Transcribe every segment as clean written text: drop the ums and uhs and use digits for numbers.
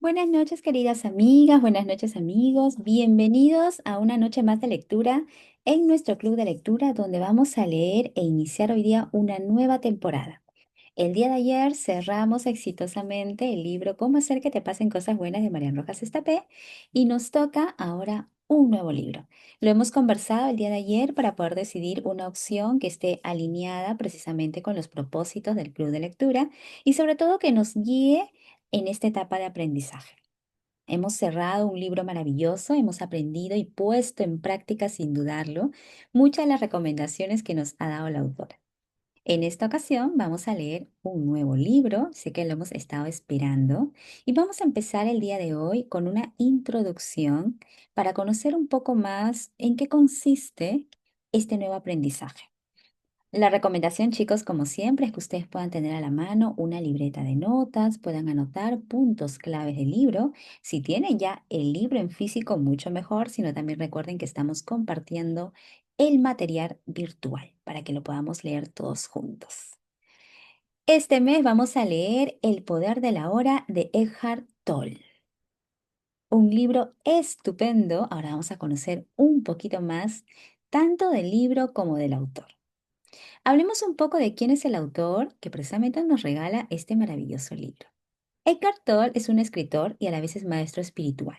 Buenas noches, queridas amigas, buenas noches, amigos. Bienvenidos a una noche más de lectura en nuestro club de lectura, donde vamos a leer e iniciar hoy día una nueva temporada. El día de ayer cerramos exitosamente el libro Cómo hacer que te pasen cosas buenas de Marian Rojas Estapé y nos toca ahora un nuevo libro. Lo hemos conversado el día de ayer para poder decidir una opción que esté alineada precisamente con los propósitos del club de lectura y sobre todo que nos guíe en esta etapa de aprendizaje. Hemos cerrado un libro maravilloso, hemos aprendido y puesto en práctica sin dudarlo muchas de las recomendaciones que nos ha dado la autora. En esta ocasión vamos a leer un nuevo libro, sé que lo hemos estado esperando, y vamos a empezar el día de hoy con una introducción para conocer un poco más en qué consiste este nuevo aprendizaje. La recomendación, chicos, como siempre, es que ustedes puedan tener a la mano una libreta de notas, puedan anotar puntos claves del libro. Si tienen ya el libro en físico, mucho mejor, sino también recuerden que estamos compartiendo el material virtual para que lo podamos leer todos juntos. Este mes vamos a leer El poder de la hora de Eckhart Tolle. Un libro estupendo. Ahora vamos a conocer un poquito más tanto del libro como del autor. Hablemos un poco de quién es el autor que precisamente nos regala este maravilloso libro. Eckhart Tolle es un escritor y a la vez es maestro espiritual.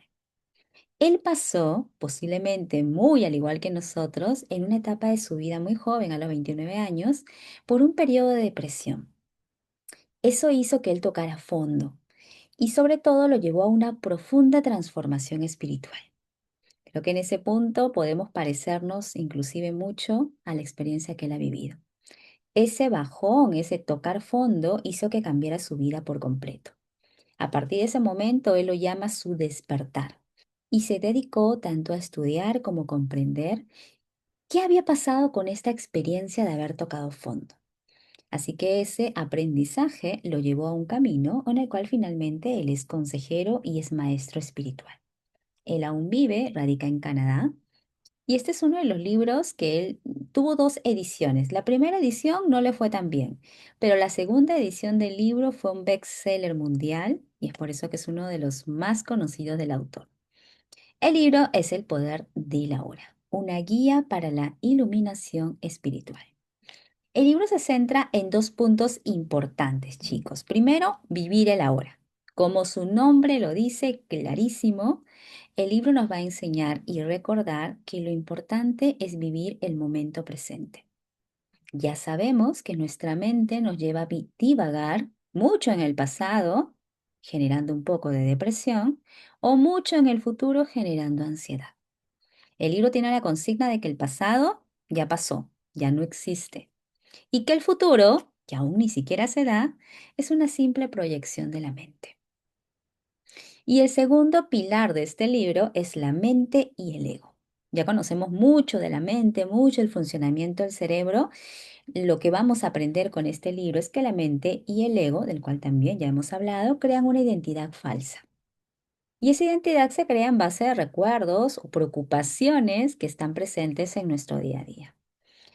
Él pasó, posiblemente muy al igual que nosotros, en una etapa de su vida muy joven, a los 29 años, por un periodo de depresión. Eso hizo que él tocara fondo y sobre todo lo llevó a una profunda transformación espiritual. Creo que en ese punto podemos parecernos inclusive mucho a la experiencia que él ha vivido. Ese bajón, ese tocar fondo hizo que cambiara su vida por completo. A partir de ese momento, él lo llama su despertar y se dedicó tanto a estudiar como comprender qué había pasado con esta experiencia de haber tocado fondo. Así que ese aprendizaje lo llevó a un camino en el cual finalmente él es consejero y es maestro espiritual. Él aún vive, radica en Canadá, y este es uno de los libros que él tuvo dos ediciones. La primera edición no le fue tan bien, pero la segunda edición del libro fue un bestseller mundial y es por eso que es uno de los más conocidos del autor. El libro es El poder de la hora, una guía para la iluminación espiritual. El libro se centra en dos puntos importantes, chicos. Primero, vivir el ahora. Como su nombre lo dice clarísimo, el libro nos va a enseñar y recordar que lo importante es vivir el momento presente. Ya sabemos que nuestra mente nos lleva a divagar mucho en el pasado, generando un poco de depresión, o mucho en el futuro, generando ansiedad. El libro tiene la consigna de que el pasado ya pasó, ya no existe, y que el futuro, que aún ni siquiera se da, es una simple proyección de la mente. Y el segundo pilar de este libro es la mente y el ego. Ya conocemos mucho de la mente, mucho el funcionamiento del cerebro. Lo que vamos a aprender con este libro es que la mente y el ego, del cual también ya hemos hablado, crean una identidad falsa. Y esa identidad se crea en base a recuerdos o preocupaciones que están presentes en nuestro día a día.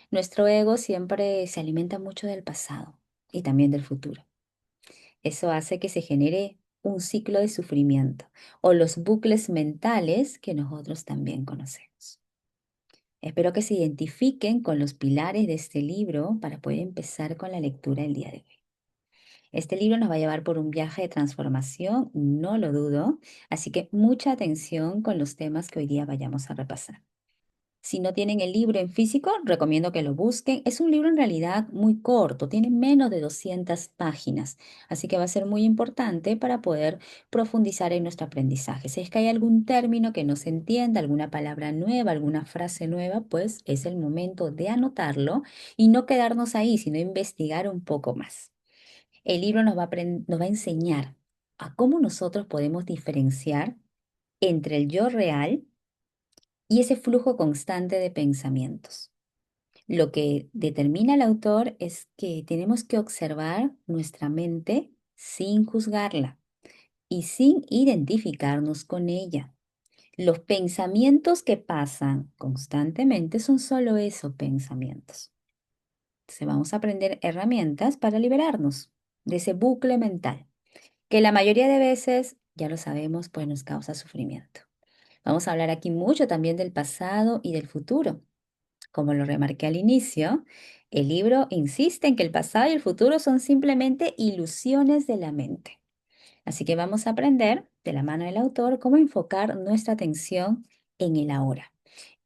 Nuestro ego siempre se alimenta mucho del pasado y también del futuro. Eso hace que se genere un ciclo de sufrimiento o los bucles mentales que nosotros también conocemos. Espero que se identifiquen con los pilares de este libro para poder empezar con la lectura el día de hoy. Este libro nos va a llevar por un viaje de transformación, no lo dudo, así que mucha atención con los temas que hoy día vayamos a repasar. Si no tienen el libro en físico, recomiendo que lo busquen. Es un libro en realidad muy corto, tiene menos de 200 páginas, así que va a ser muy importante para poder profundizar en nuestro aprendizaje. Si es que hay algún término que no se entienda, alguna palabra nueva, alguna frase nueva, pues es el momento de anotarlo y no quedarnos ahí, sino investigar un poco más. El libro nos va a enseñar a cómo nosotros podemos diferenciar entre el yo real y ese flujo constante de pensamientos. Lo que determina el autor es que tenemos que observar nuestra mente sin juzgarla y sin identificarnos con ella. Los pensamientos que pasan constantemente son solo esos pensamientos. Entonces vamos a aprender herramientas para liberarnos de ese bucle mental, que la mayoría de veces ya lo sabemos, pues nos causa sufrimiento. Vamos a hablar aquí mucho también del pasado y del futuro. Como lo remarqué al inicio, el libro insiste en que el pasado y el futuro son simplemente ilusiones de la mente. Así que vamos a aprender, de la mano del autor, cómo enfocar nuestra atención en el ahora.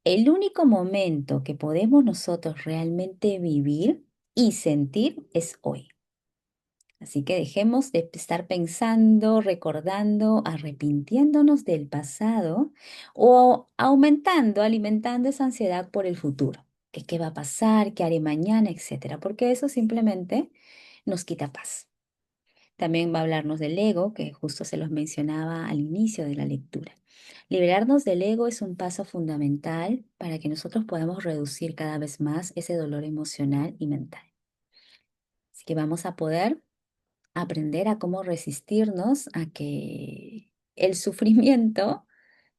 El único momento que podemos nosotros realmente vivir y sentir es hoy. Así que dejemos de estar pensando, recordando, arrepintiéndonos del pasado o aumentando, alimentando esa ansiedad por el futuro. Que qué va a pasar, qué haré mañana, etcétera, porque eso simplemente nos quita paz. También va a hablarnos del ego, que justo se los mencionaba al inicio de la lectura. Liberarnos del ego es un paso fundamental para que nosotros podamos reducir cada vez más ese dolor emocional y mental. Así que vamos a poder aprender a cómo resistirnos a que el sufrimiento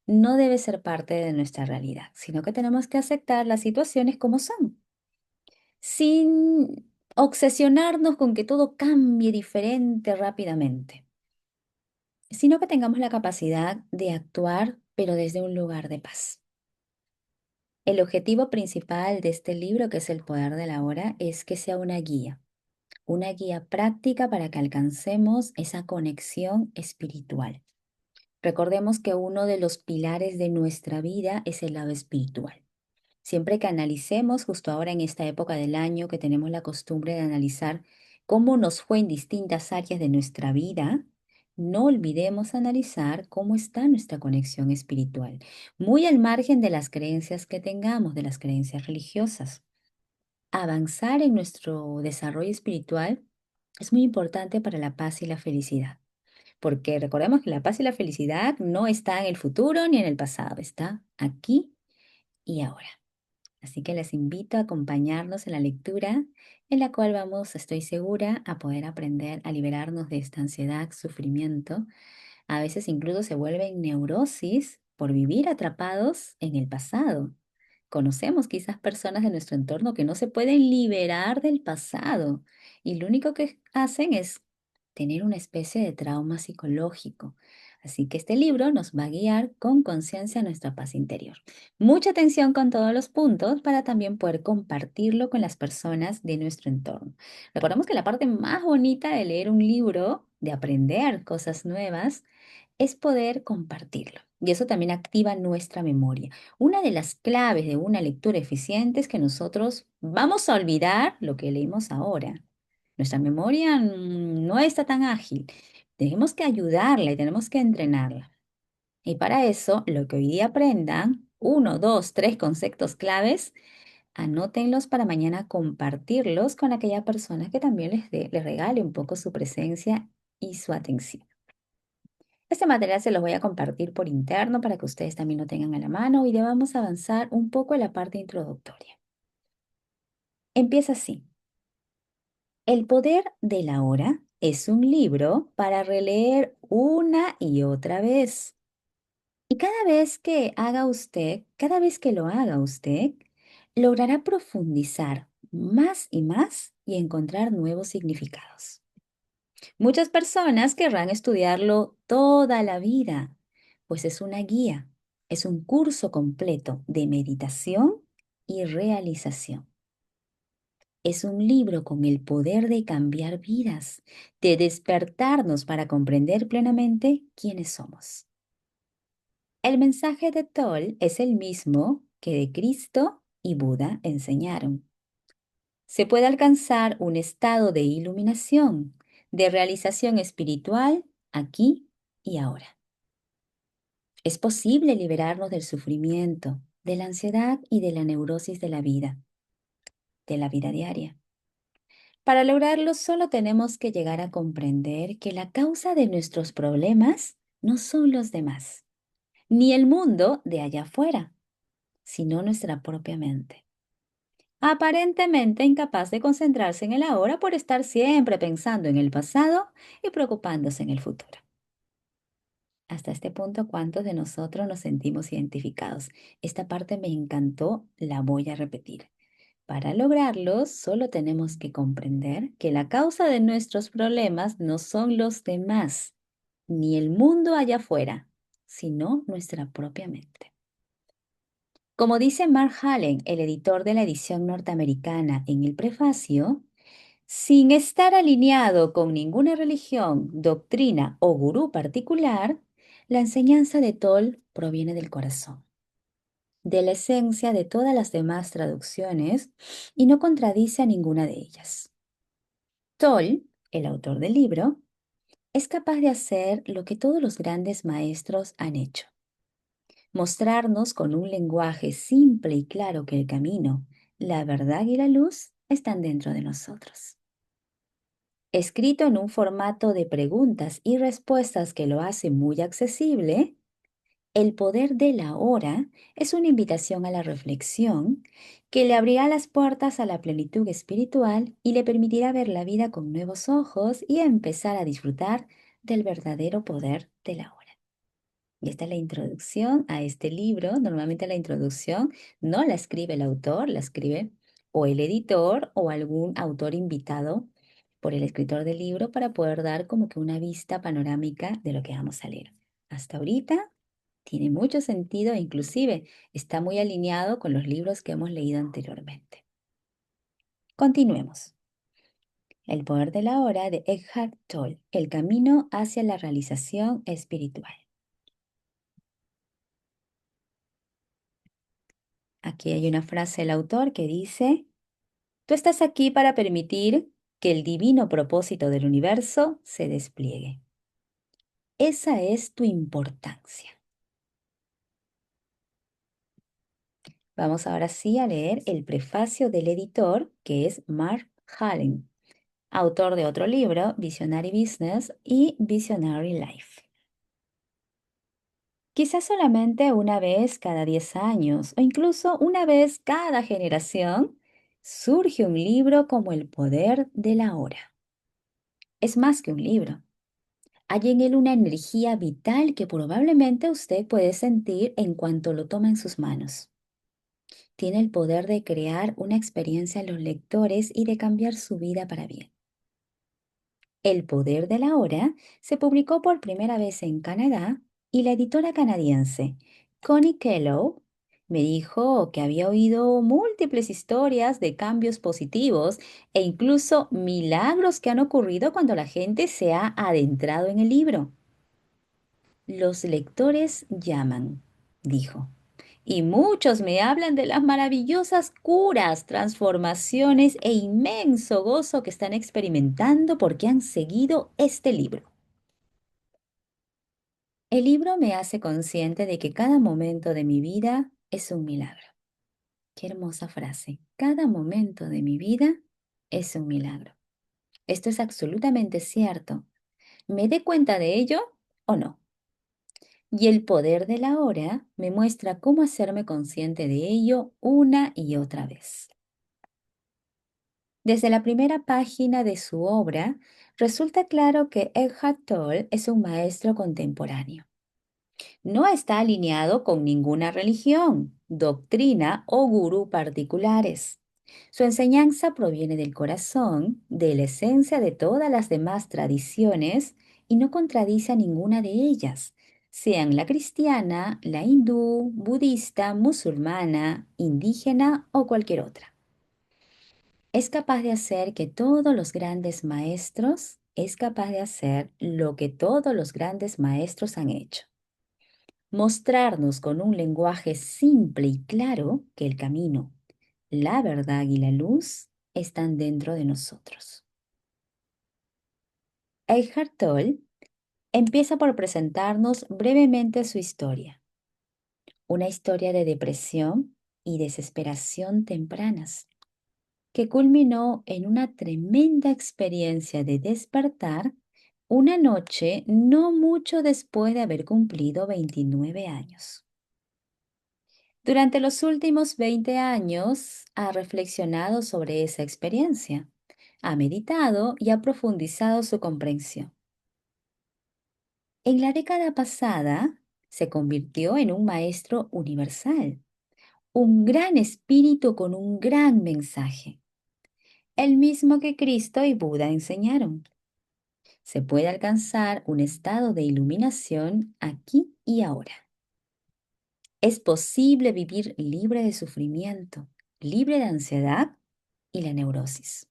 no debe ser parte de nuestra realidad, sino que tenemos que aceptar las situaciones como son, sin obsesionarnos con que todo cambie diferente rápidamente, sino que tengamos la capacidad de actuar, pero desde un lugar de paz. El objetivo principal de este libro, que es El poder de la hora, es que sea una guía práctica para que alcancemos esa conexión espiritual. Recordemos que uno de los pilares de nuestra vida es el lado espiritual. Siempre que analicemos, justo ahora en esta época del año que tenemos la costumbre de analizar cómo nos fue en distintas áreas de nuestra vida, no olvidemos analizar cómo está nuestra conexión espiritual, muy al margen de las creencias que tengamos, de las creencias religiosas. Avanzar en nuestro desarrollo espiritual es muy importante para la paz y la felicidad. Porque recordemos que la paz y la felicidad no está en el futuro ni en el pasado, está aquí y ahora. Así que les invito a acompañarnos en la lectura en la cual vamos, estoy segura, a poder aprender a liberarnos de esta ansiedad, sufrimiento. A veces incluso se vuelven neurosis por vivir atrapados en el pasado. Conocemos quizás personas de nuestro entorno que no se pueden liberar del pasado y lo único que hacen es tener una especie de trauma psicológico. Así que este libro nos va a guiar con conciencia a nuestra paz interior. Mucha atención con todos los puntos para también poder compartirlo con las personas de nuestro entorno. Recordemos que la parte más bonita de leer un libro, de aprender cosas nuevas, es poder compartirlo. Y eso también activa nuestra memoria. Una de las claves de una lectura eficiente es que nosotros vamos a olvidar lo que leímos ahora. Nuestra memoria no está tan ágil. Tenemos que ayudarla y tenemos que entrenarla. Y para eso, lo que hoy día aprendan, uno, dos, tres conceptos claves, anótenlos para mañana compartirlos con aquella persona que también les regale un poco su presencia y su atención. Este material se los voy a compartir por interno para que ustedes también lo tengan a la mano y ya vamos a avanzar un poco en la parte introductoria. Empieza así. El poder de la hora es un libro para releer una y otra vez. Y cada vez que lo haga usted, logrará profundizar más y más y encontrar nuevos significados. Muchas personas querrán estudiarlo toda la vida, pues es una guía, es un curso completo de meditación y realización. Es un libro con el poder de cambiar vidas, de despertarnos para comprender plenamente quiénes somos. El mensaje de Toll es el mismo que de Cristo y Buda enseñaron. Se puede alcanzar un estado de iluminación, de realización espiritual aquí y ahora. Es posible liberarnos del sufrimiento, de la ansiedad y de la neurosis de la vida diaria. Para lograrlo solo tenemos que llegar a comprender que la causa de nuestros problemas no son los demás, ni el mundo de allá afuera, sino nuestra propia mente. Aparentemente incapaz de concentrarse en el ahora por estar siempre pensando en el pasado y preocupándose en el futuro. Hasta este punto, ¿cuántos de nosotros nos sentimos identificados? Esta parte me encantó, la voy a repetir. Para lograrlo, solo tenemos que comprender que la causa de nuestros problemas no son los demás, ni el mundo allá afuera, sino nuestra propia mente. Como dice Mark Allen, el editor de la edición norteamericana en el prefacio, sin estar alineado con ninguna religión, doctrina o gurú particular, la enseñanza de Toll proviene del corazón, de la esencia de todas las demás traducciones y no contradice a ninguna de ellas. Toll, el autor del libro, es capaz de hacer lo que todos los grandes maestros han hecho: mostrarnos con un lenguaje simple y claro que el camino, la verdad y la luz están dentro de nosotros. Escrito en un formato de preguntas y respuestas que lo hace muy accesible, El poder de la hora es una invitación a la reflexión que le abrirá las puertas a la plenitud espiritual y le permitirá ver la vida con nuevos ojos y empezar a disfrutar del verdadero poder de la hora. Y esta es la introducción a este libro. Normalmente la introducción no la escribe el autor, la escribe o el editor o algún autor invitado por el escritor del libro para poder dar como que una vista panorámica de lo que vamos a leer. Hasta ahorita tiene mucho sentido e inclusive está muy alineado con los libros que hemos leído anteriormente. Continuemos. El poder de la hora de Eckhart Tolle, el camino hacia la realización espiritual. Aquí hay una frase del autor que dice: tú estás aquí para permitir que el divino propósito del universo se despliegue. Esa es tu importancia. Vamos ahora sí a leer el prefacio del editor, que es Mark Allen, autor de otro libro, Visionary Business y Visionary Life. Quizás solamente una vez cada 10 años o incluso una vez cada generación surge un libro como El poder de la hora. Es más que un libro. Hay en él una energía vital que probablemente usted puede sentir en cuanto lo toma en sus manos. Tiene el poder de crear una experiencia en los lectores y de cambiar su vida para bien. El poder de la hora se publicó por primera vez en Canadá y la editora canadiense Connie Kellogg me dijo que había oído múltiples historias de cambios positivos e incluso milagros que han ocurrido cuando la gente se ha adentrado en el libro. Los lectores llaman, dijo, y muchos me hablan de las maravillosas curas, transformaciones e inmenso gozo que están experimentando porque han seguido este libro. El libro me hace consciente de que cada momento de mi vida es un milagro. Qué hermosa frase. Cada momento de mi vida es un milagro. Esto es absolutamente cierto. ¿Me dé cuenta de ello o no? Y el poder de la hora me muestra cómo hacerme consciente de ello una y otra vez. Desde la primera página de su obra, resulta claro que Eckhart Tolle es un maestro contemporáneo. No está alineado con ninguna religión, doctrina o gurú particulares. Su enseñanza proviene del corazón, de la esencia de todas las demás tradiciones y no contradice a ninguna de ellas, sean la cristiana, la hindú, budista, musulmana, indígena o cualquier otra. Es capaz de hacer que todos los grandes maestros, es capaz de hacer lo que todos los grandes maestros han hecho: mostrarnos con un lenguaje simple y claro que el camino, la verdad y la luz están dentro de nosotros. Eckhart Tolle empieza por presentarnos brevemente su historia, una historia de depresión y desesperación tempranas, que culminó en una tremenda experiencia de despertar una noche no mucho después de haber cumplido 29 años. Durante los últimos 20 años ha reflexionado sobre esa experiencia, ha meditado y ha profundizado su comprensión. En la década pasada se convirtió en un maestro universal, un gran espíritu con un gran mensaje, el mismo que Cristo y Buda enseñaron. Se puede alcanzar un estado de iluminación aquí y ahora. Es posible vivir libre de sufrimiento, libre de ansiedad y la neurosis.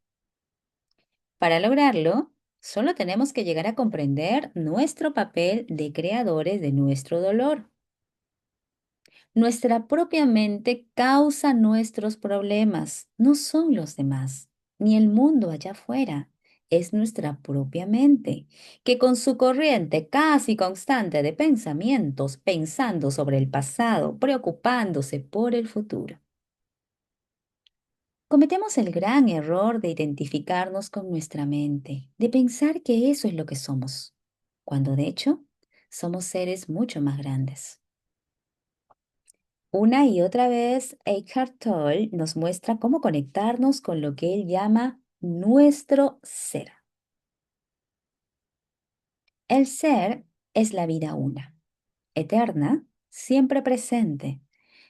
Para lograrlo, solo tenemos que llegar a comprender nuestro papel de creadores de nuestro dolor. Nuestra propia mente causa nuestros problemas, no son los demás, ni el mundo allá afuera. Es nuestra propia mente, que con su corriente casi constante de pensamientos, pensando sobre el pasado, preocupándose por el futuro. Cometemos el gran error de identificarnos con nuestra mente, de pensar que eso es lo que somos, cuando de hecho somos seres mucho más grandes. Una y otra vez, Eckhart Tolle nos muestra cómo conectarnos con lo que él llama nuestro ser. El ser es la vida una, eterna, siempre presente,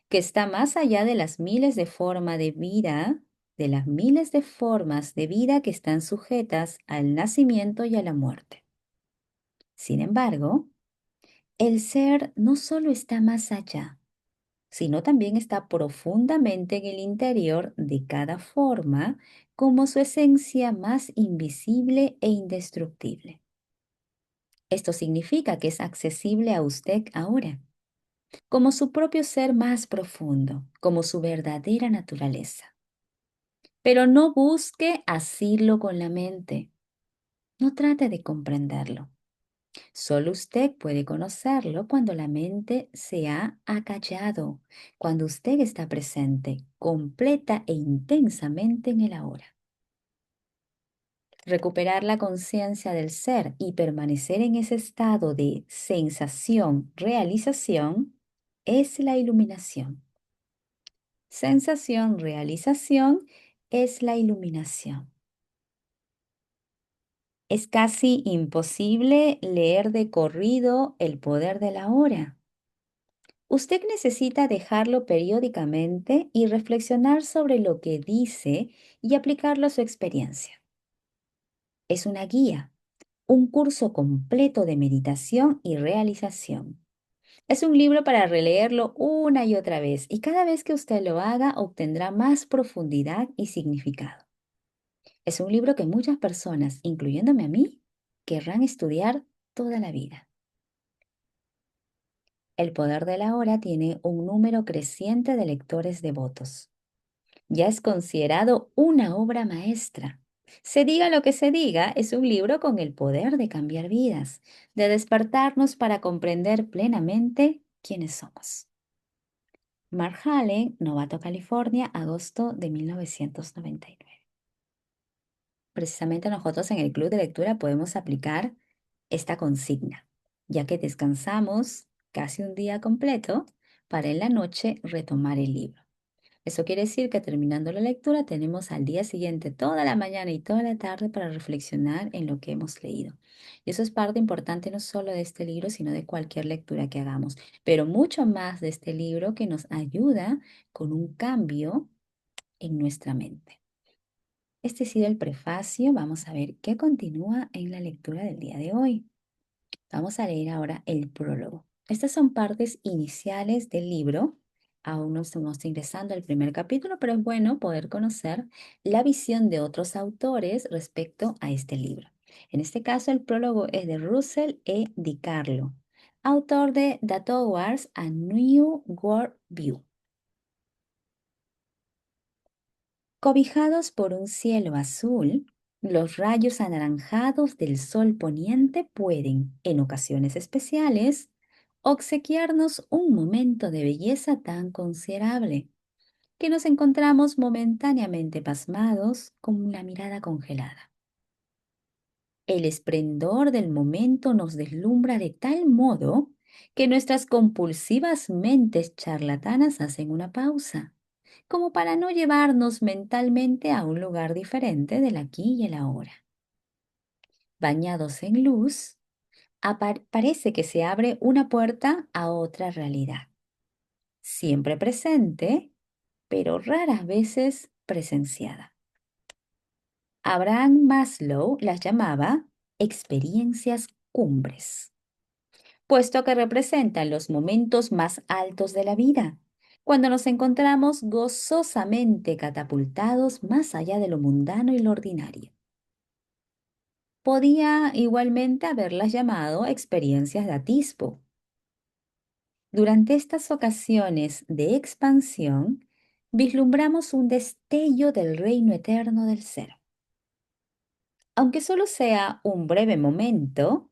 que está más allá de las miles de formas de vida, de las miles de formas de vida que están sujetas al nacimiento y a la muerte. Sin embargo, el ser no solo está más allá, sino también está profundamente en el interior de cada forma como su esencia más invisible e indestructible. Esto significa que es accesible a usted ahora, como su propio ser más profundo, como su verdadera naturaleza. Pero no busque asirlo con la mente, no trate de comprenderlo. Solo usted puede conocerlo cuando la mente se ha acallado, cuando usted está presente, completa e intensamente en el ahora. Recuperar la conciencia del ser y permanecer en ese estado de sensación, realización, es la iluminación. Sensación, realización es la iluminación. Es casi imposible leer de corrido el poder de la hora. Usted necesita dejarlo periódicamente y reflexionar sobre lo que dice y aplicarlo a su experiencia. Es una guía, un curso completo de meditación y realización. Es un libro para releerlo una y otra vez y cada vez que usted lo haga obtendrá más profundidad y significado. Es un libro que muchas personas, incluyéndome a mí, querrán estudiar toda la vida. El poder de la hora tiene un número creciente de lectores devotos. Ya es considerado una obra maestra. Se diga lo que se diga, es un libro con el poder de cambiar vidas, de despertarnos para comprender plenamente quiénes somos. Mark Allen, Novato, California, agosto de 1999. Precisamente nosotros en el club de lectura podemos aplicar esta consigna, ya que descansamos casi un día completo para en la noche retomar el libro. Eso quiere decir que terminando la lectura tenemos al día siguiente toda la mañana y toda la tarde para reflexionar en lo que hemos leído. Y eso es parte importante no solo de este libro, sino de cualquier lectura que hagamos, pero mucho más de este libro que nos ayuda con un cambio en nuestra mente. Este ha sido el prefacio. Vamos a ver qué continúa en la lectura del día de hoy. Vamos a leer ahora el prólogo. Estas son partes iniciales del libro. Aún no estamos ingresando al primer capítulo, pero es bueno poder conocer la visión de otros autores respecto a este libro. En este caso, el prólogo es de Russell E. DiCarlo, autor de The Towards a New World View. Cobijados por un cielo azul, los rayos anaranjados del sol poniente pueden, en ocasiones especiales, obsequiarnos un momento de belleza tan considerable que nos encontramos momentáneamente pasmados con la mirada congelada. El esplendor del momento nos deslumbra de tal modo que nuestras compulsivas mentes charlatanas hacen una pausa como para no llevarnos mentalmente a un lugar diferente del aquí y el ahora. Bañados en luz, parece que se abre una puerta a otra realidad, siempre presente, pero raras veces presenciada. Abraham Maslow las llamaba experiencias cumbres, puesto que representan los momentos más altos de la vida, cuando nos encontramos gozosamente catapultados más allá de lo mundano y lo ordinario. Podía igualmente haberlas llamado experiencias de atisbo. Durante estas ocasiones de expansión, vislumbramos un destello del reino eterno del ser. Aunque solo sea un breve momento,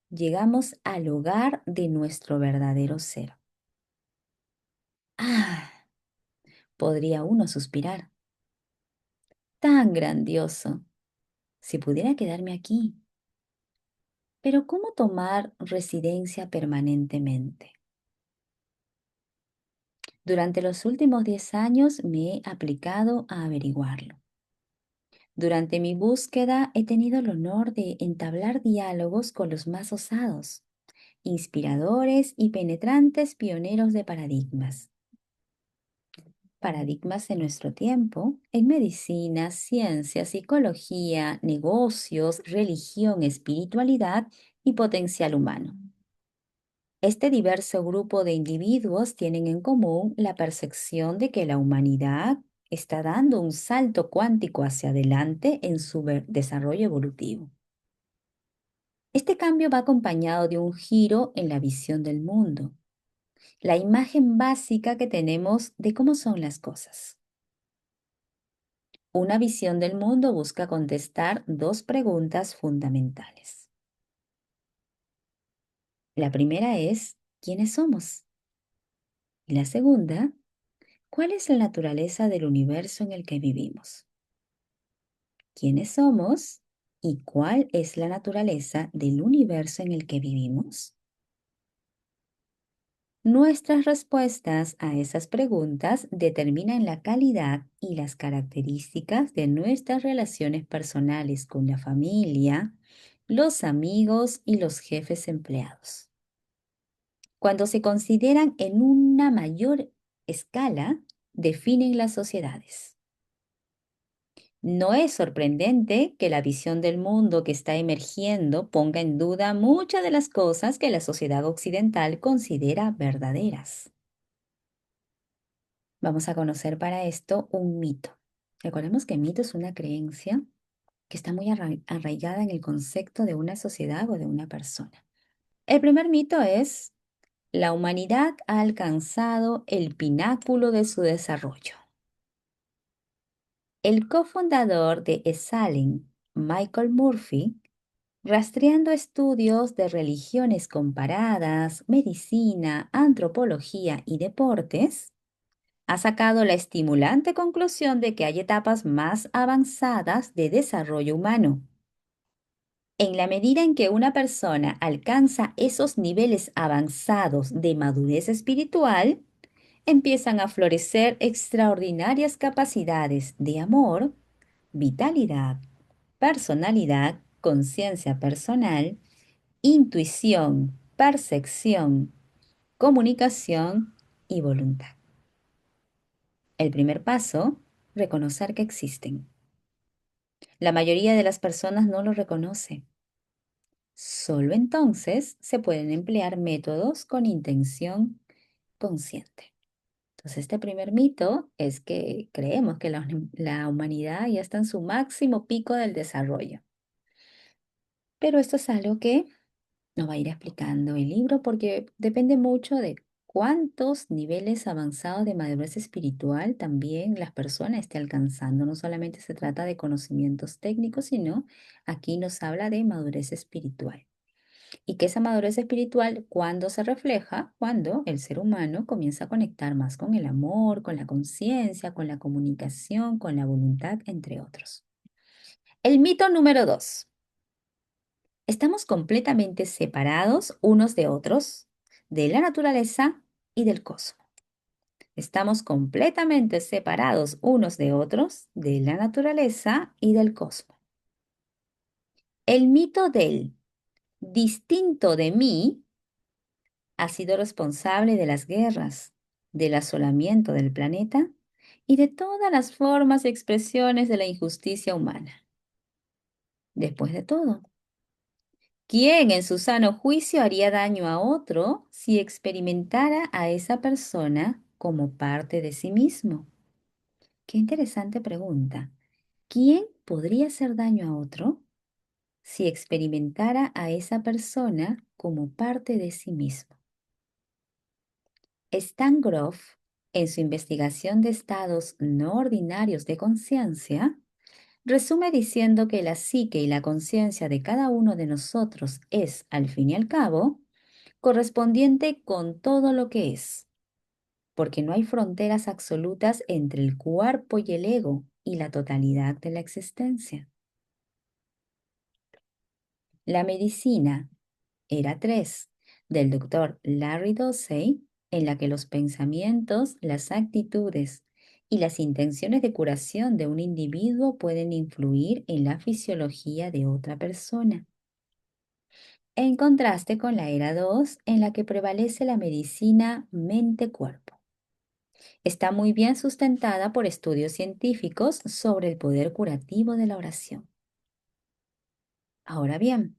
llegamos al hogar de nuestro verdadero ser. Ah, podría uno suspirar. Tan grandioso. Si pudiera quedarme aquí. Pero ¿cómo tomar residencia permanentemente? Durante los últimos 10 años me he aplicado a averiguarlo. Durante mi búsqueda he tenido el honor de entablar diálogos con los más osados, inspiradores y penetrantes pioneros de paradigmas. Paradigmas de nuestro tiempo en medicina, ciencia, psicología, negocios, religión, espiritualidad y potencial humano. Este diverso grupo de individuos tienen en común la percepción de que la humanidad está dando un salto cuántico hacia adelante en su desarrollo evolutivo. Este cambio va acompañado de un giro en la visión del mundo, la imagen básica que tenemos de cómo son las cosas. Una visión del mundo busca contestar dos preguntas fundamentales. La primera es, ¿quiénes somos? Y la segunda, ¿cuál es la naturaleza del universo en el que vivimos? ¿Quiénes somos y cuál es la naturaleza del universo en el que vivimos? Nuestras respuestas a esas preguntas determinan la calidad y las características de nuestras relaciones personales con la familia, los amigos y los jefes empleados. Cuando se consideran en una mayor escala, definen las sociedades. No es sorprendente que la visión del mundo que está emergiendo ponga en duda muchas de las cosas que la sociedad occidental considera verdaderas. Vamos a conocer para esto un mito. Recordemos que mito es una creencia que está muy arraigada en el concepto de una sociedad o de una persona. El primer mito es: la humanidad ha alcanzado el pináculo de su desarrollo. El cofundador de Esalen, Michael Murphy, rastreando estudios de religiones comparadas, medicina, antropología y deportes, ha sacado la estimulante conclusión de que hay etapas más avanzadas de desarrollo humano. En la medida en que una persona alcanza esos niveles avanzados de madurez espiritual, empiezan a florecer extraordinarias capacidades de amor, vitalidad, personalidad, conciencia personal, intuición, percepción, comunicación y voluntad. El primer paso, reconocer que existen. La mayoría de las personas no lo reconoce. Solo entonces se pueden emplear métodos con intención consciente. Entonces, este primer mito es que creemos que la humanidad ya está en su máximo pico del desarrollo. Pero esto es algo que nos va a ir explicando el libro porque depende mucho de cuántos niveles avanzados de madurez espiritual también las personas estén alcanzando. No solamente se trata de conocimientos técnicos, sino aquí nos habla de madurez espiritual. Y que esa madurez espiritual, cuando se refleja, cuando el ser humano comienza a conectar más con el amor, con la conciencia, con la comunicación, con la voluntad, entre otros. El mito número 2. Estamos completamente separados unos de otros, de la naturaleza y del cosmos. Estamos completamente separados unos de otros, de la naturaleza y del cosmos. El mito del distinto de mí ha sido responsable de las guerras, del asolamiento del planeta y de todas las formas y expresiones de la injusticia humana. Después de todo, ¿Quién en su sano juicio haría daño a otro si experimentara a esa persona como parte de sí mismo? Qué interesante pregunta. ¿Quién podría hacer daño a otro si experimentara a esa persona como parte de sí mismo? Stan Grof, en su investigación de estados no ordinarios de conciencia, resume diciendo que la psique y la conciencia de cada uno de nosotros es, al fin y al cabo, correspondiente con todo lo que es, porque no hay fronteras absolutas entre el cuerpo y el ego y la totalidad de la existencia. La medicina era 3 del doctor Larry Dossey, en la que los pensamientos, las actitudes y las intenciones de curación de un individuo pueden influir en la fisiología de otra persona. En contraste con la era 2, en la que prevalece la medicina mente-cuerpo. Está muy bien sustentada por estudios científicos sobre el poder curativo de la oración. Ahora bien,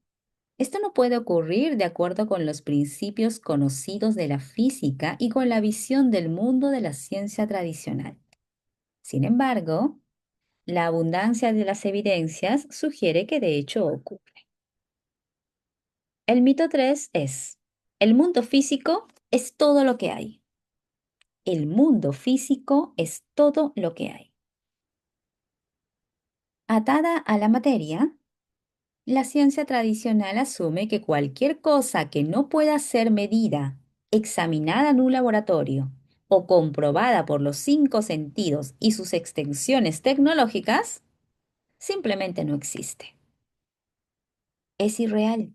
esto no puede ocurrir de acuerdo con los principios conocidos de la física y con la visión del mundo de la ciencia tradicional. Sin embargo, la abundancia de las evidencias sugiere que de hecho ocurre. El mito 3 es, el mundo físico es todo lo que hay. El mundo físico es todo lo que hay. Atada a la materia, la ciencia tradicional asume que cualquier cosa que no pueda ser medida, examinada en un laboratorio o comprobada por los 5 sentidos y sus extensiones tecnológicas, simplemente no existe. Es irreal.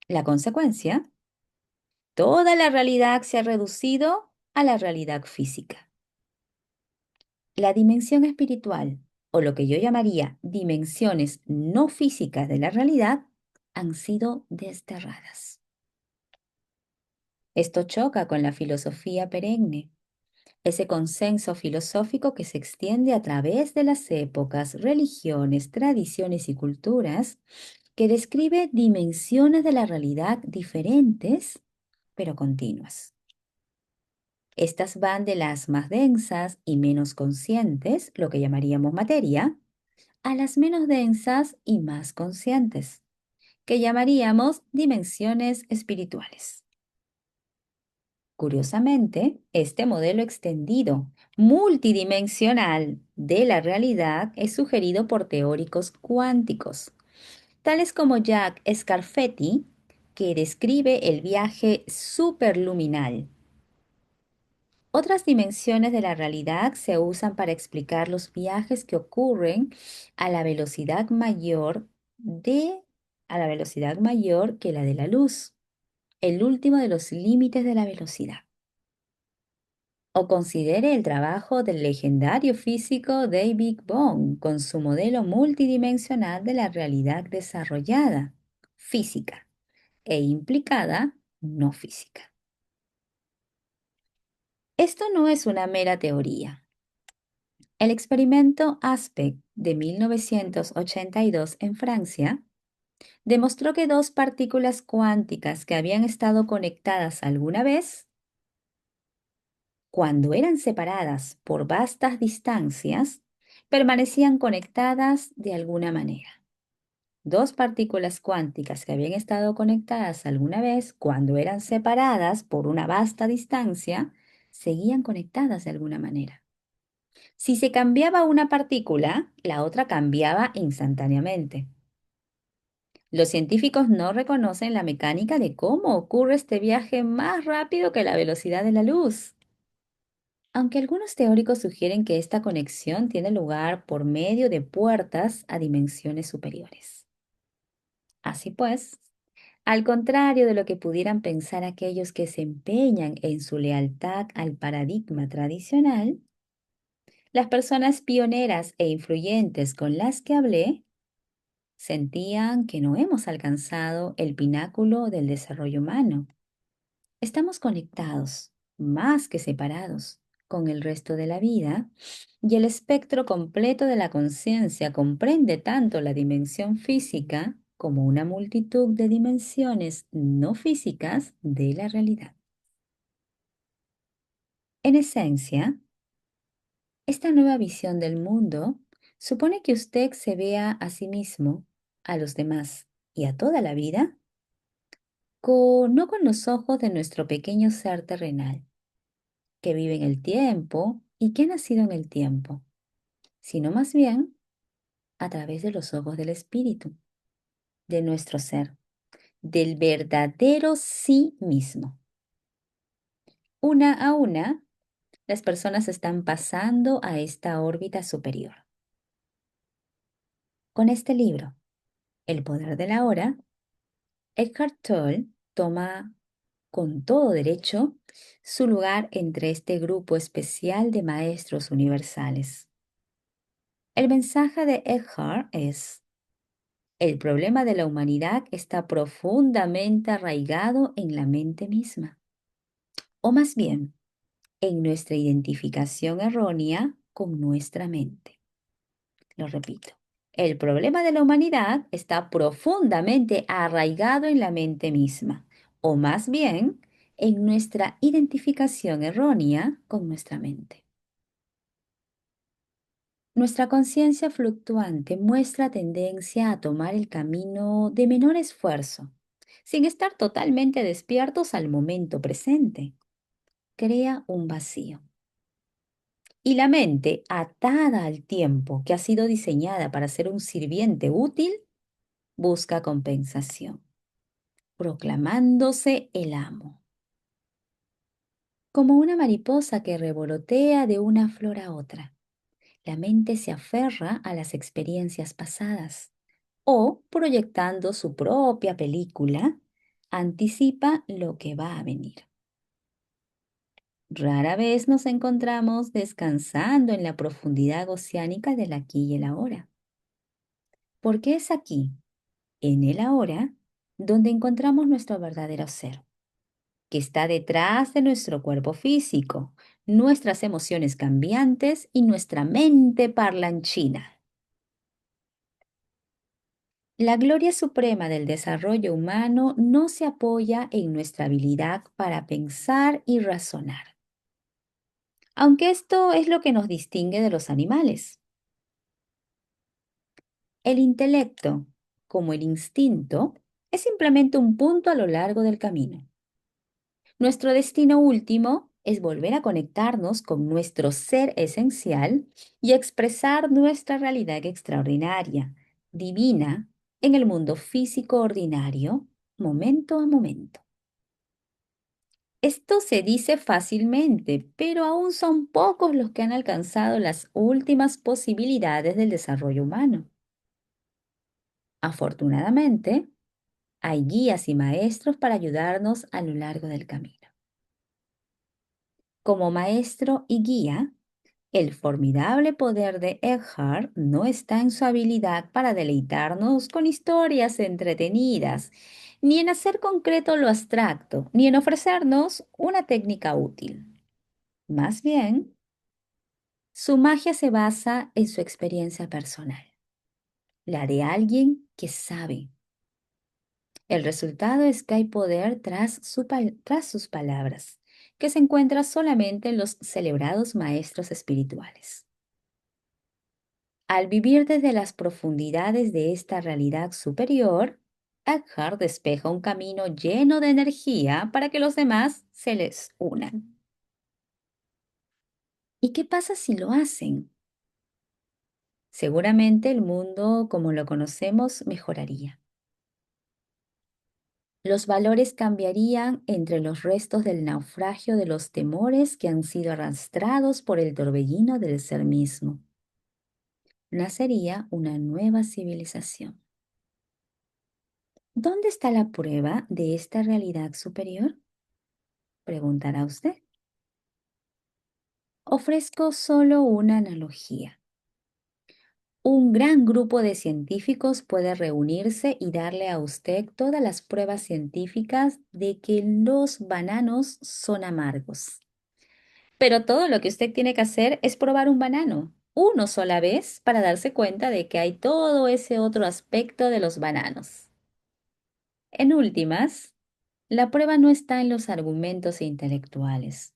La consecuencia, toda la realidad se ha reducido a la realidad física. La dimensión espiritual, o lo que yo llamaría dimensiones no físicas de la realidad, han sido desterradas. Esto choca con la filosofía perenne, ese consenso filosófico que se extiende a través de las épocas, religiones, tradiciones y culturas, que describe dimensiones de la realidad diferentes, pero continuas. Estas van de las más densas y menos conscientes, lo que llamaríamos materia, a las menos densas y más conscientes, que llamaríamos dimensiones espirituales. Curiosamente, este modelo extendido, multidimensional de la realidad es sugerido por teóricos cuánticos, tales como Jack Scarfetti, que describe el viaje superluminal. Otras dimensiones de la realidad se usan para explicar los viajes que ocurren a la velocidad mayor a la velocidad mayor que la de la luz, el último de los límites de la velocidad. O considere el trabajo del legendario físico David Bohm con su modelo multidimensional de la realidad desarrollada, física, e implicada, no física. Esto no es una mera teoría. El experimento Aspect de 1982 en Francia demostró que dos partículas cuánticas que habían estado conectadas alguna vez, cuando eran separadas por vastas distancias, permanecían conectadas de alguna manera. Dos partículas cuánticas que habían estado conectadas alguna vez, cuando eran separadas por una vasta distancia, seguían conectadas de alguna manera. Si se cambiaba una partícula, la otra cambiaba instantáneamente. Los científicos no reconocen la mecánica de cómo ocurre este viaje más rápido que la velocidad de la luz. Aunque algunos teóricos sugieren que esta conexión tiene lugar por medio de puertas a dimensiones superiores. Así pues, al contrario de lo que pudieran pensar aquellos que se empeñan en su lealtad al paradigma tradicional, las personas pioneras e influyentes con las que hablé sentían que no hemos alcanzado el pináculo del desarrollo humano. Estamos conectados, más que separados, con el resto de la vida, y el espectro completo de la conciencia comprende tanto la dimensión física como una multitud de dimensiones no físicas de la realidad. En esencia, esta nueva visión del mundo supone que usted se vea a sí mismo, a los demás y a toda la vida, no con los ojos de nuestro pequeño ser terrenal, que vive en el tiempo y que ha nacido en el tiempo, sino más bien a través de los ojos del espíritu, de nuestro ser, del verdadero sí mismo. Una a una, las personas están pasando a esta órbita superior. Con este libro, El poder de la hora, Eckhart Tolle toma con todo derecho su lugar entre este grupo especial de maestros universales. El mensaje de Eckhart es: el problema de la humanidad está profundamente arraigado en la mente misma, o más bien, en nuestra identificación errónea con nuestra mente. Lo repito. El problema de la humanidad está profundamente arraigado en la mente misma, o más bien, en nuestra identificación errónea con nuestra mente. Nuestra conciencia fluctuante muestra tendencia a tomar el camino de menor esfuerzo, sin estar totalmente despiertos al momento presente. Crea un vacío. Y la mente, atada al tiempo que ha sido diseñada para ser un sirviente útil, busca compensación, proclamándose el amo. Como una mariposa que revolotea de una flor a otra, la mente se aferra a las experiencias pasadas o, proyectando su propia película, anticipa lo que va a venir. Rara vez nos encontramos descansando en la profundidad oceánica del aquí y el ahora. Porque es aquí, en el ahora, donde encontramos nuestro verdadero ser, que está detrás de nuestro cuerpo físico, nuestras emociones cambiantes y nuestra mente parlanchina. La gloria suprema del desarrollo humano no se apoya en nuestra habilidad para pensar y razonar, aunque esto es lo que nos distingue de los animales. El intelecto, como el instinto, es simplemente un punto a lo largo del camino. Nuestro destino último es volver a conectarnos con nuestro ser esencial y expresar nuestra realidad extraordinaria, divina, en el mundo físico ordinario, momento a momento. Esto se dice fácilmente, pero aún son pocos los que han alcanzado las últimas posibilidades del desarrollo humano. Afortunadamente, hay guías y maestros para ayudarnos a lo largo del camino. Como maestro y guía, el formidable poder de Eckhart no está en su habilidad para deleitarnos con historias entretenidas, ni en hacer concreto lo abstracto, ni en ofrecernos una técnica útil. Más bien, su magia se basa en su experiencia personal, la de alguien que sabe. El resultado es que hay poder tras sus palabras, que se encuentra solamente en los celebrados maestros espirituales. Al vivir desde las profundidades de esta realidad superior, Eckhart despeja un camino lleno de energía para que los demás se les unan. ¿Y qué pasa si lo hacen? Seguramente el mundo como lo conocemos mejoraría. Los valores cambiarían entre los restos del naufragio de los temores que han sido arrastrados por el torbellino del ser mismo. Nacería una nueva civilización. ¿Dónde está la prueba de esta realidad superior? Preguntará usted. Ofrezco solo una analogía. Un gran grupo de científicos puede reunirse y darle a usted todas las pruebas científicas de que los bananos son amargos. Pero todo lo que usted tiene que hacer es probar un banano, una sola vez, para darse cuenta de que hay todo ese otro aspecto de los bananos. En últimas, la prueba no está en los argumentos intelectuales,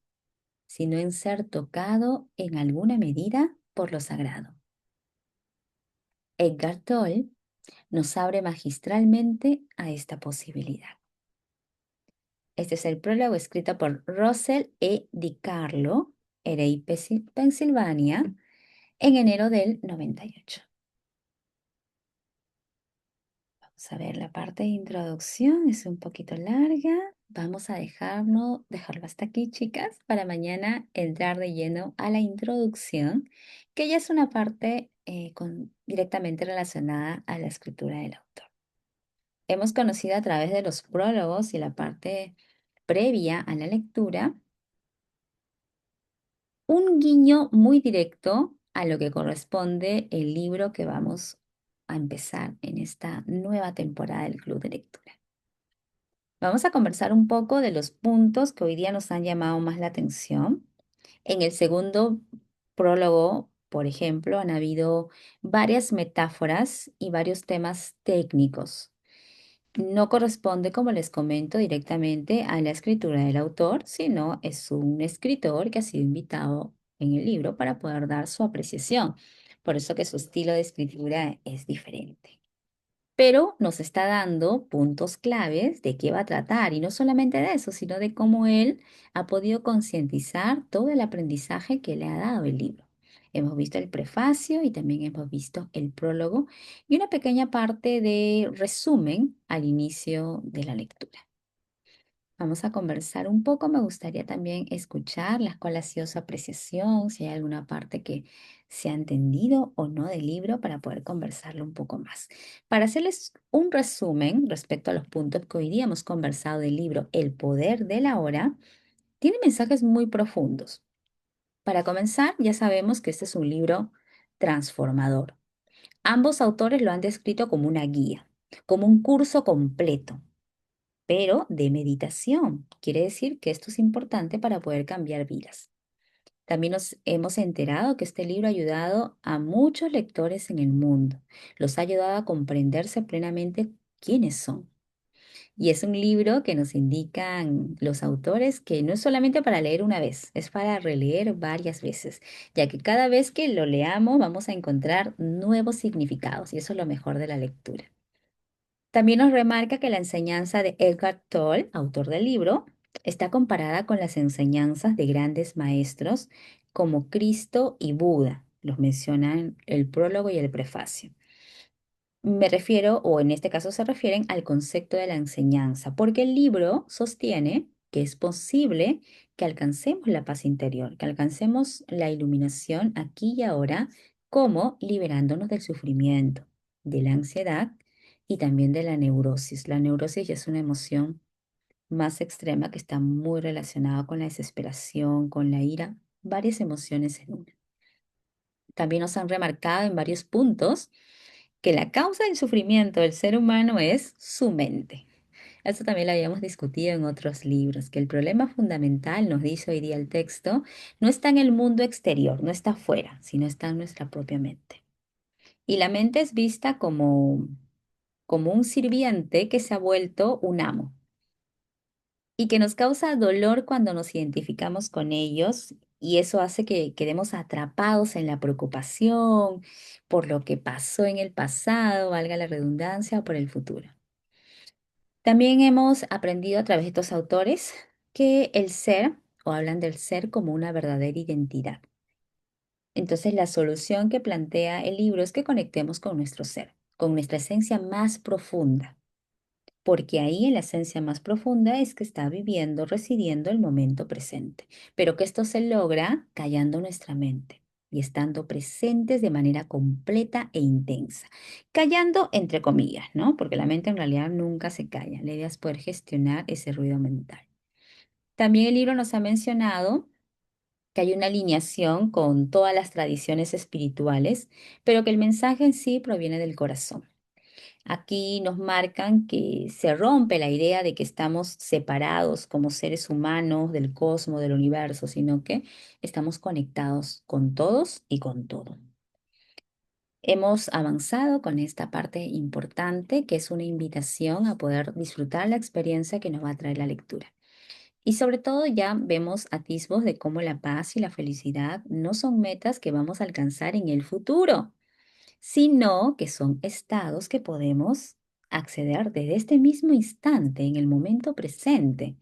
sino en ser tocado en alguna medida por lo sagrado. Edgar Toll nos abre magistralmente a esta posibilidad. Este es el prólogo escrito por Russell E. DiCarlo, Erie, Pensilvania, en enero del 98. Vamos a ver la parte de introducción, es un poquito larga. Vamos a dejarlo hasta aquí, chicas, para mañana entrar de lleno a la introducción, que ya es una parte directamente relacionada a la escritura del autor. Hemos conocido a través de los prólogos y la parte previa a la lectura un guiño muy directo a lo que corresponde el libro que vamos a empezar en esta nueva temporada del Club de Lectura. Vamos a conversar un poco de los puntos que hoy día nos han llamado más la atención. En el segundo prólogo, por ejemplo, han habido varias metáforas y varios temas técnicos. No corresponde, como les comento, directamente a la escritura del autor, sino es un escritor que ha sido invitado en el libro para poder dar su apreciación. Por eso que su estilo de escritura es diferente, pero nos está dando puntos claves de qué va a tratar y no solamente de eso, sino de cómo él ha podido concientizar todo el aprendizaje que le ha dado el libro. Hemos visto el prefacio y también hemos visto el prólogo y una pequeña parte de resumen al inicio de la lectura. Vamos a conversar un poco. Me gustaría también escuchar cuál ha sido su apreciación, si hay alguna parte que se ha entendido o no del libro para poder conversarlo un poco más. Para hacerles un resumen respecto a los puntos que hoy día hemos conversado del libro El poder de la hora, tiene mensajes muy profundos. Para comenzar, ya sabemos que este es un libro transformador. Ambos autores lo han descrito como una guía, como un curso completo pero de meditación. Quiere decir que esto es importante para poder cambiar vidas. También nos hemos enterado que este libro ha ayudado a muchos lectores en el mundo. Los ha ayudado a comprenderse plenamente quiénes son. Y es un libro que nos indican los autores que no es solamente para leer una vez, es para releer varias veces, ya que cada vez que lo leamos vamos a encontrar nuevos significados y eso es lo mejor de la lectura. También nos remarca que la enseñanza de Edgar Toll, autor del libro, está comparada con las enseñanzas de grandes maestros como Cristo y Buda. Los mencionan el prólogo y el prefacio. Me refiero, o en este caso se refieren al concepto de la enseñanza, porque el libro sostiene que es posible que alcancemos la paz interior, que alcancemos la iluminación aquí y ahora, como liberándonos del sufrimiento, de la ansiedad y también de la neurosis. La neurosis ya es una emoción más extrema que está muy relacionada con la desesperación, con la ira, varias emociones en una. También nos han remarcado en varios puntos que la causa del sufrimiento del ser humano es su mente. Eso también lo habíamos discutido en otros libros, que el problema fundamental, nos dice hoy día el texto, no está en el mundo exterior, no está afuera, sino está en nuestra propia mente. Y la mente es vista como un sirviente que se ha vuelto un amo y que nos causa dolor cuando nos identificamos con ellos y eso hace que quedemos atrapados en la preocupación por lo que pasó en el pasado, valga la redundancia, o por el futuro. También hemos aprendido a través de estos autores que el ser, o hablan del ser como una verdadera identidad. Entonces, la solución que plantea el libro es que conectemos con nuestro ser, con nuestra esencia más profunda, porque ahí en la esencia más profunda es que está viviendo, residiendo el momento presente, pero que esto se logra callando nuestra mente y estando presentes de manera completa e intensa. Callando entre comillas, ¿no? Porque la mente en realidad nunca se calla. La idea es poder gestionar ese ruido mental. También el libro nos ha mencionado que hay una alineación con todas las tradiciones espirituales, pero que el mensaje en sí proviene del corazón. Aquí nos marcan que se rompe la idea de que estamos separados como seres humanos del cosmos, del universo, sino que estamos conectados con todos y con todo. Hemos avanzado con esta parte importante, que es una invitación a poder disfrutar la experiencia que nos va a traer la lectura. Y sobre todo ya vemos atisbos de cómo la paz y la felicidad no son metas que vamos a alcanzar en el futuro, sino que son estados que podemos acceder desde este mismo instante, en el momento presente,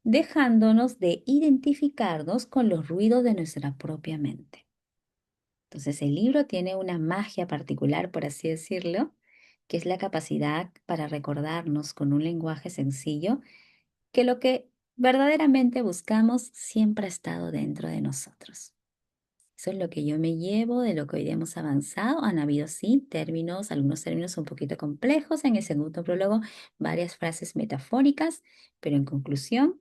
dejándonos de identificarnos con los ruidos de nuestra propia mente. Entonces, el libro tiene una magia particular, por así decirlo, que es la capacidad para recordarnos con un lenguaje sencillo que lo que verdaderamente buscamos siempre ha estado dentro de nosotros. Eso es lo que yo me llevo de lo que hoy día hemos avanzado. Han habido, sí, términos, algunos términos un poquito complejos. En el segundo prólogo, varias frases metafóricas, pero en conclusión,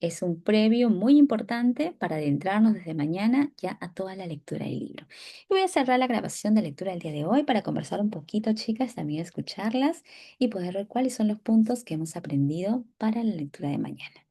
es un previo muy importante para adentrarnos desde mañana ya a toda la lectura del libro. Y voy a cerrar la grabación de lectura del día de hoy para conversar un poquito, chicas, también escucharlas y poder ver cuáles son los puntos que hemos aprendido para la lectura de mañana.